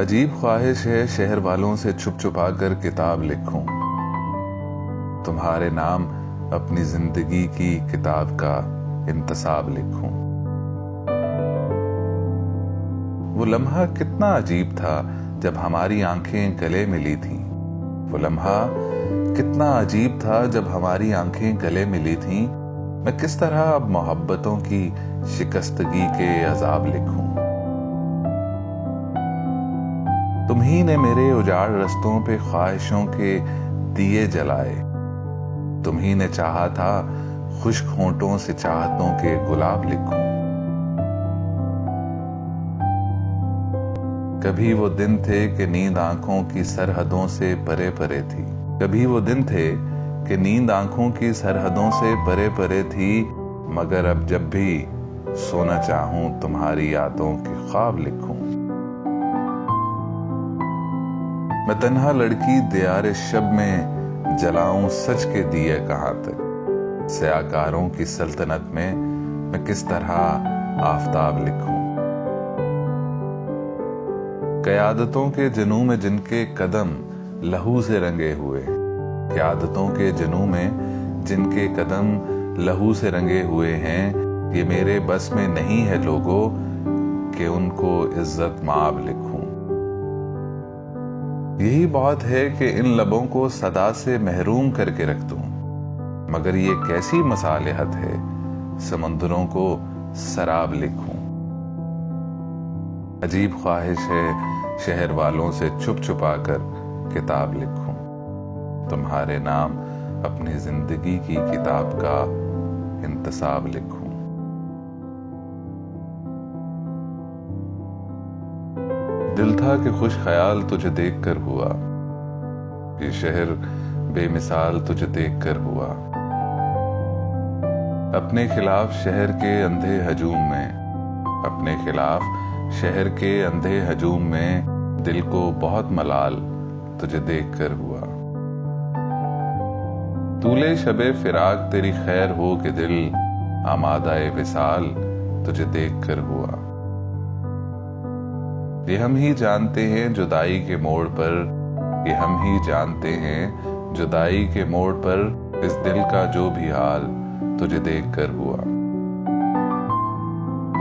अजीब ख्वाहिश है शहर वालों से छुप छुपा कर किताब लिखूं, तुम्हारे नाम अपनी जिंदगी की किताब का इंतसाब लिखूं। वो लम्हा कितना अजीब था जब हमारी आंखें गले मिली थीं। वो लम्हा कितना अजीब था जब हमारी आंखें गले मिली थीं। मैं किस तरह अब मोहब्बतों की शिकस्तगी के अजाब लिखूं। तुम्ही ने मेरे उजाड़ रस्तों पे ख्वाहिशों के दिए जलाए। तुम्ही ने चाहा था खुश्क होंठों से चाहतों के गुलाब लिखूं। कभी वो दिन थे कि नींद आंखों की सरहदों से परे परे थी। कभी वो दिन थे कि नींद आंखों की सरहदों से परे परे थी। मगर अब जब भी सोना चाहूं तुम्हारी यादों के ख्वाब लिखूं। मैं तन्हा लड़की दियारे शब में जलाऊं सच के दिए कहां तक। स्याकारों की सल्तनत में मैं किस तरह आफताब लिखूं। क़यादतों के जनू में जिनके कदम लहू से रंगे हुए। क़यादतों के जनू में जिनके कदम लहू से रंगे हुए हैं। ये मेरे बस में नहीं है लोगों कि उनको इज्जत माब लिखूं। यही बहुत है कि इन लबों को सदा से महरूम करके रख दूं। मगर ये कैसी मसालिहत है समंदरों को शराब लिखूं। अजीब ख्वाहिश है शहर वालों से छुप छुपा कर किताब लिखूं। तुम्हारे नाम अपनी जिंदगी की किताब का इंतसाब लिखूं। दिल था कि खुश ख्याल तुझे देखकर हुआ। ये शहर बेमिसाल तुझे देखकर हुआ। अपने खिलाफ शहर के अंधे हजूम में। अपने खिलाफ शहर के अंधे हजूम में दिल को बहुत मलाल तुझे देखकर हुआ। तूले शबे फिराक तेरी खैर हो कि दिल आमादाए विसाल तुझे देखकर हुआ। ये हम ही जानते हैं जुदाई के मोड़ पर। ये हम ही जानते हैं जुदाई के मोड़ पर इस दिल का जो भी हाल तुझे देखकर हुआ।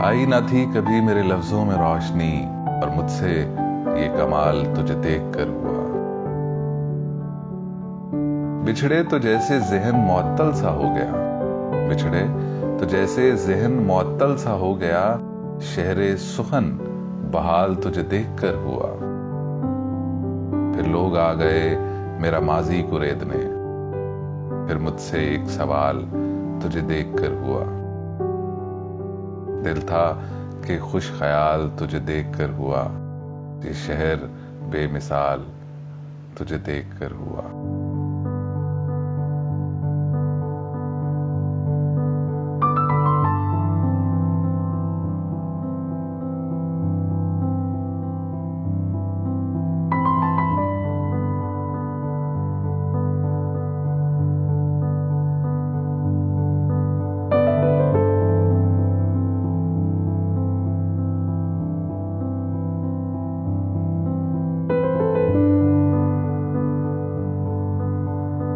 आई ना थी कभी मेरे लफ्जों में रोशनी और मुझसे ये कमाल तुझे देखकर हुआ। बिछड़े तो जैसे ज़हन मुअत्तल सा हो गया। बिछड़े तो जैसे ज़हन मुअत्तल सा हो गया। शहरे सुखन बहाल तुझे देखकर हुआ। फिर लोग आ गए मेरा माजी कुरेदने। फिर मुझसे एक सवाल तुझे देखकर हुआ। दिल था कि खुश ख्याल तुझे देखकर हुआ। ये शहर बेमिसाल तुझे देखकर हुआ।